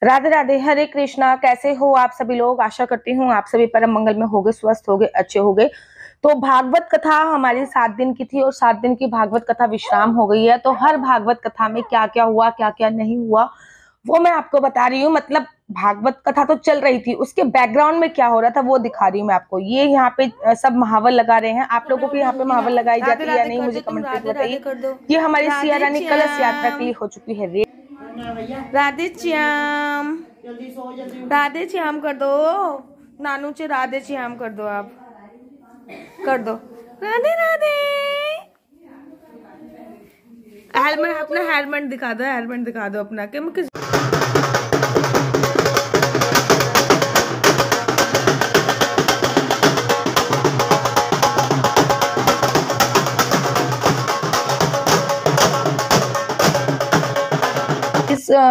राधे राधे, हरे कृष्णा। कैसे हो आप सभी लोग? आशा करती हूँ आप सभी परम मंगल में होगे, स्वस्थ होगे, अच्छे होगे। तो भागवत कथा हमारी 7 दिन की थी और 7 दिन की भागवत कथा विश्राम हो गई है। तो हर भागवत कथा में क्या क्या हुआ, क्या क्या नहीं हुआ, वो मैं आपको बता रही हूँ। मतलब भागवत कथा तो चल रही थी, उसके बैकग्राउंड में क्या हो रहा था वो दिखा रही हूँ मैं आपको। ये यहाँ पे सब महावर लगा रहे हैं। आप लोगों को यहाँ पे महावर लगाई राधे जाती है या राधे नहीं, कर मुझे दो, तुम कमेंट करके राधे राधे बताइए। कर दो। ये हमारी सिया राधे रानी कलश यात्रा के श्याम, लिए हो चुकी है। राधे श्याम, राधे श्याम कर दो। नानू चे राधे श्याम कर दो, आप कर दो। राधे राधे। हेलमेट, अपना हेलमेट दिखा दो, हेलमेट दिखा दो अपना कि मैं किस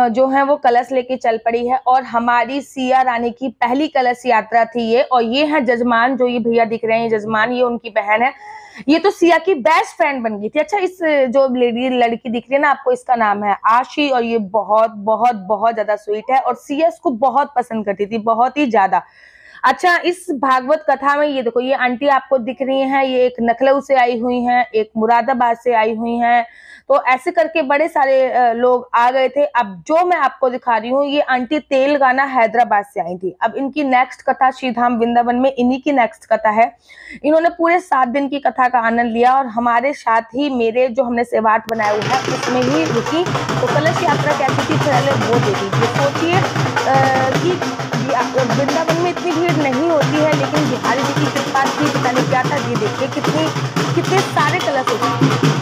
जो है वो कलश लेके चल पड़ी है और हमारी सिया रानी की पहली कलश यात्रा थी ये। और ये है जजमान, जो ये भैया दिख रहे हैं जजमान, ये उनकी बहन है। ये तो सिया की बेस्ट फ्रेंड बन गई थी। अच्छा, इस जो लड़की दिख रही है ना आपको, इसका नाम है आशी और ये बहुत बहुत बहुत ज्यादा स्वीट है और सिया इसको बहुत पसंद करती थी, बहुत ही ज्यादा। अच्छा, इस भागवत कथा में ये देखो, ये आंटी आपको दिख रही हैं, ये एक लखनऊ से आई हुई हैं, एक मुरादाबाद से आई हुई हैं। तो ऐसे करके बड़े सारे लोग आ गए थे। अब जो मैं आपको दिखा रही हूँ, ये आंटी तेलंगाना हैदराबाद से आई थी। अब इनकी नेक्स्ट कथा श्रीधाम वृंदावन में, इन्हीं की नेक्स्ट कथा है। इन्होंने पूरे 7 दिन की कथा का आनंद लिया और हमारे साथ ही मेरे जो हमने सेवाट बनाया हुआ है उसमें ही रुकी। तो कलश यात्रा कैसी थी पहले वो देखिए। सोचिए कि वृंदावन में इतनी भीड़ नहीं होती है, लेकिन बिहारी जी की कृपा थी, पता नहीं क्या था। ये देखिए कितने सारे कलश होते हैं।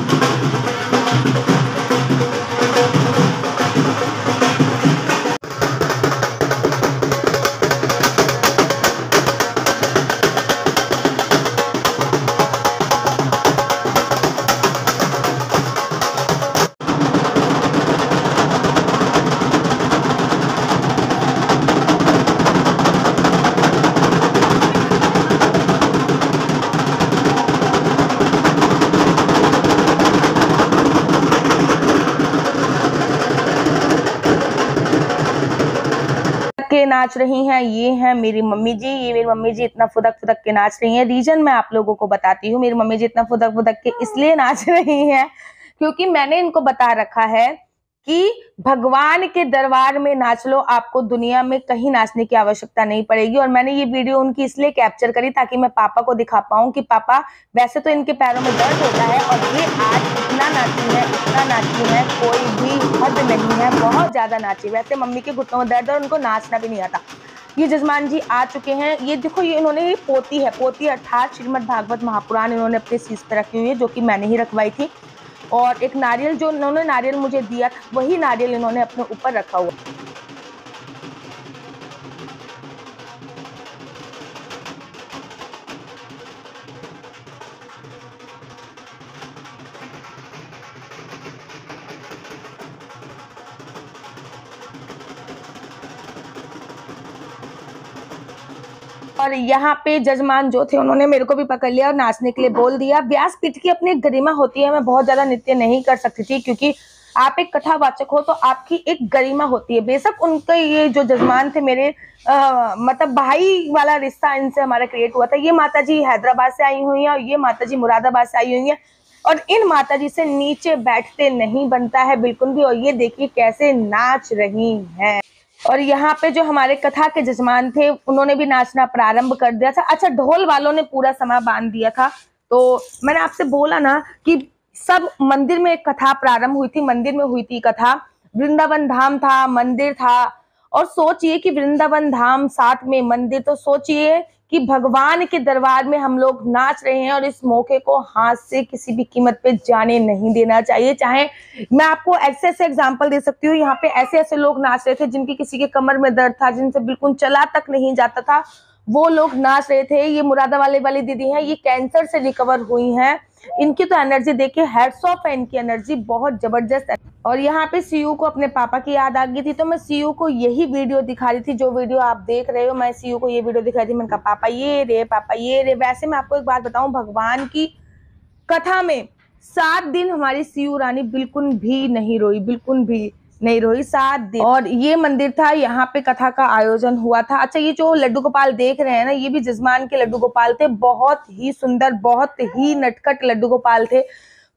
के नाच रही हैं, ये है मेरी मम्मी जी। ये मेरी मम्मी जी इतना फुदक फुदक के नाच रही हैं। रीजन मैं आप लोगों को बताती हूँ, मेरी मम्मी जी इतना फुदक फुदक के इसलिए नाच रही हैं क्योंकि मैंने इनको बता रखा है कि भगवान के दरबार में नाच लो, आपको दुनिया में कहीं नाचने की आवश्यकता नहीं पड़ेगी। और मैंने ये वीडियो उनकी इसलिए कैप्चर करी ताकि मैं पापा को दिखा पाऊं कि पापा, वैसे तो इनके पैरों में दर्द होता है और ये आज इतना नाची है, कोई भी हद नहीं है, बहुत ज्यादा नाची। वैसे मम्मी के घुटनों में दर्द है और उनको नाचना भी नहीं आता। ये जजमान जी आ चुके हैं। ये देखो, ये इन्होंने ये पोती अर्थात श्रीमद् भागवत महापुराण इन्होंने अपने शीश पे रखी हुई है, जो कि मैंने ही रखवाई थी। और एक नारियल, जो इन्होंने नारियल मुझे दिया था, वही नारियल इन्होंने अपने ऊपर रखा हुआ। और यहाँ पे जजमान जो थे उन्होंने मेरे को भी पकड़ लिया और नाचने के लिए बोल दिया। व्यासपीठ की अपनी गरिमा होती है, मैं बहुत ज्यादा नृत्य नहीं कर सकती थी क्योंकि आप एक कथावाचक हो तो आपकी एक गरिमा होती है। बेशक उनके ये जो जजमान थे मेरे मतलब भाई वाला रिश्ता इनसे हमारा क्रिएट हुआ था। ये माताजी हैदराबाद से आई हुई है और ये माताजी मुरादाबाद से आई हुई है और इन माताजी से नीचे बैठते नहीं बनता है बिल्कुल भी। और ये देखिए कैसे नाच रही हैं। और यहाँ पे जो हमारे कथा के जजमान थे उन्होंने भी नाचना प्रारंभ कर दिया था। अच्छा, ढोल वालों ने पूरा समय बांध दिया था। तो मैंने आपसे बोला ना कि सब मंदिर में एक कथा प्रारंभ हुई थी, मंदिर में हुई थी कथा। वृंदावन धाम था, मंदिर था। और सोचिए कि वृंदावन धाम साथ में मंदिर, तो सोचिए कि भगवान के दरबार में हम लोग नाच रहे हैं और इस मौके को हाथ से किसी भी कीमत पे जाने नहीं देना चाहिए। चाहे मैं आपको ऐसे ऐसे एग्जांपल दे सकती हूँ, यहाँ पे ऐसे ऐसे लोग नाच रहे थे जिनकी किसी के कमर में दर्द था, जिनसे बिल्कुल चला तक नहीं जाता था, वो लोग नाच रहे थे। ये मुरादाबाद वाली दीदी हैं, ये कैंसर से रिकवर हुई हैं। इनकी तो एनर्जी देखिए, हेड्स ऑफ है, इनकी एनर्जी बहुत जबरदस्त है। और यहाँ पे सीयू को अपने पापा की याद आ गई थी, तो मैं सीयू को यही वीडियो दिखा रही थी, जो वीडियो आप देख रहे हो। मैं सीयू को ये वीडियो दिखा रही थी, मैंने कहा पापा ये रे, पापा ये रे। वैसे मैं आपको एक बात बताऊं, भगवान की कथा में 7 दिन हमारी सीयू रानी बिल्कुल भी नहीं रोई, बिल्कुल भी नहीं रोई 7 दिन। और ये मंदिर था, यहाँ पे कथा का आयोजन हुआ था। अच्छा, ये जो लड्डू गोपाल देख रहे हैं ना, ये भी जजमान के लड्डू गोपाल थे। बहुत ही सुंदर, बहुत ही नटखट लड्डू गोपाल थे,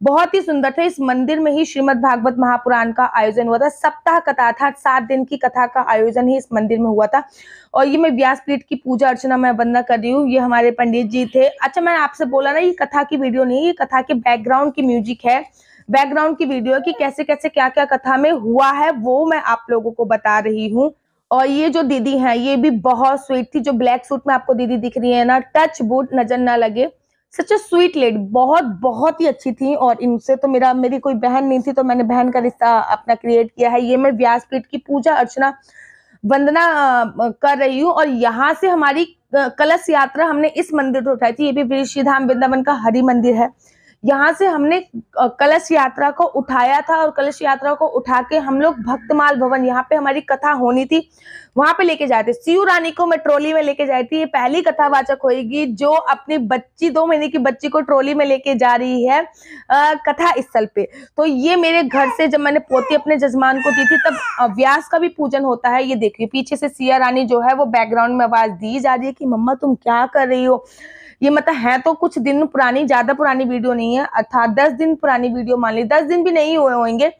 बहुत ही सुंदर थे। इस मंदिर में ही श्रीमद् भागवत महापुराण का आयोजन हुआ था। सप्ताह कथा था, 7 दिन की कथा का आयोजन ही इस मंदिर में हुआ था। और ये मैं व्यासपीठ की पूजा अर्चना मैं वंदना कर रही हूँ। ये हमारे पंडित जी थे। अच्छा, मैंने आपसे बोला ना, ये कथा की वीडियो नहीं, ये कथा के बैकग्राउंड की म्यूजिक है, बैकग्राउंड की वीडियो है कि कैसे कैसे क्या क्या कथा में हुआ है, वो मैं आप लोगों को बता रही हूँ। और ये जो दीदी हैं, ये भी बहुत स्वीट थी। जो ब्लैक सूट में आपको दीदी दिख रही है ना, टच वुड नजर ना लगे, सच अ स्वीट लेडी, बहुत बहुत ही अच्छी थी। और इनसे तो मेरी कोई बहन नहीं थी, तो मैंने बहन का रिश्ता अपना क्रिएट किया है। ये मैं व्यासपीठ की पूजा अर्चना वंदना कर रही हूँ। और यहाँ से हमारी कलश यात्रा हमने इस मंदिर से उठाई थी। ये भी श्री धाम वृंदावन का हरि मंदिर है। यहाँ से हमने कलश यात्रा को उठाया था, और कलश यात्रा को उठा के हम लोग भक्तमाल भवन, यहाँ पे हमारी कथा होनी थी, वहां पे लेके जाते। सीयू रानी को मैं ट्रॉली में लेके जाती थी। ये पहली कथावाचक होगी जो अपनी बच्ची, 2 महीने की बच्ची को ट्रॉली में लेके जा रही है कथा स्थल पे। तो ये मेरे घर से जब मैंने पोती अपने जजमान को दी थी, तब व्यास का भी पूजन होता है। ये देखिए पीछे से सिया रानी जो है वो बैकग्राउंड में आवाज दी जा रही है कि मम्मा तुम क्या कर रही हो। ये मतलब है तो कुछ दिन पुरानी, ज्यादा पुरानी वीडियो नहीं है, अर्थात 10 दिन पुरानी वीडियो मान ली, 10 दिन भी नहीं हुए होंगे।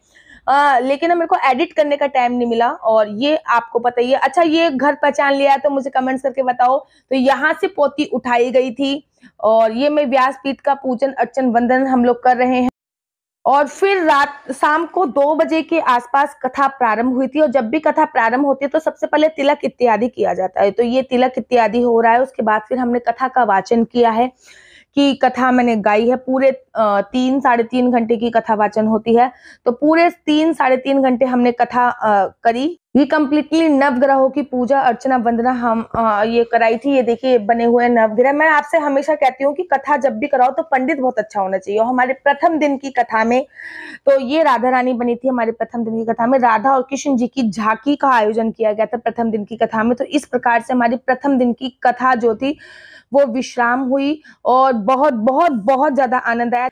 लेकिन मेरे को एडिट करने का टाइम नहीं मिला, और ये आपको पता ही है। अच्छा, ये घर पहचान लिया है तो मुझे कमेंट्स करके बताओ। तो यहाँ से पोती उठाई गई थी, और ये मैं व्यासपीठ का पूजन अर्चन वंदन हम लोग कर रहे हैं। और फिर शाम को 2 बजे के आसपास कथा प्रारंभ हुई थी। और जब भी कथा प्रारंभ होती है तो सबसे पहले तिलक इत्यादि किया जाता है। तो ये तिलक इत्यादि हो रहा है। उसके बाद फिर हमने कथा का वाचन किया है, कि कथा मैंने गाई है। पूरे 3 साढ़े 3 घंटे की कथा वाचन होती है। तो पूरे 3 साढ़े 3 घंटे हमने कथा करी। ये कंप्लीटली नवग्रहों की पूजा अर्चना वंदना हम ये कराई थी। ये देखिए बने हुए नवग्रह। मैं आपसे हमेशा कहती हूँ कि कथा जब भी कराओ तो पंडित बहुत अच्छा होना चाहिए। और हमारे प्रथम दिन की कथा में तो ये राधा रानी बनी थी। हमारे प्रथम दिन की कथा में राधा और कृष्ण जी की झांकी का आयोजन किया गया था प्रथम दिन की कथा में। तो इस प्रकार से हमारी प्रथम दिन की कथा जो थी वो विश्राम हुई, और बहुत बहुत बहुत ज्यादा आनंद आया।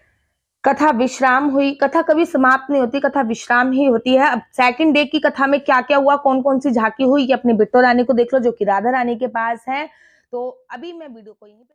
कथा विश्राम हुई। कथा कभी समाप्त नहीं होती, कथा विश्राम ही होती है। अब सेकंड डे की कथा में क्या क्या हुआ, कौन कौन सी झांकी हुई, ये अपनी बिट्टो रानी को देख लो जो कि राधा रानी के पास है। तो अभी मैं वीडियो को यहीं पे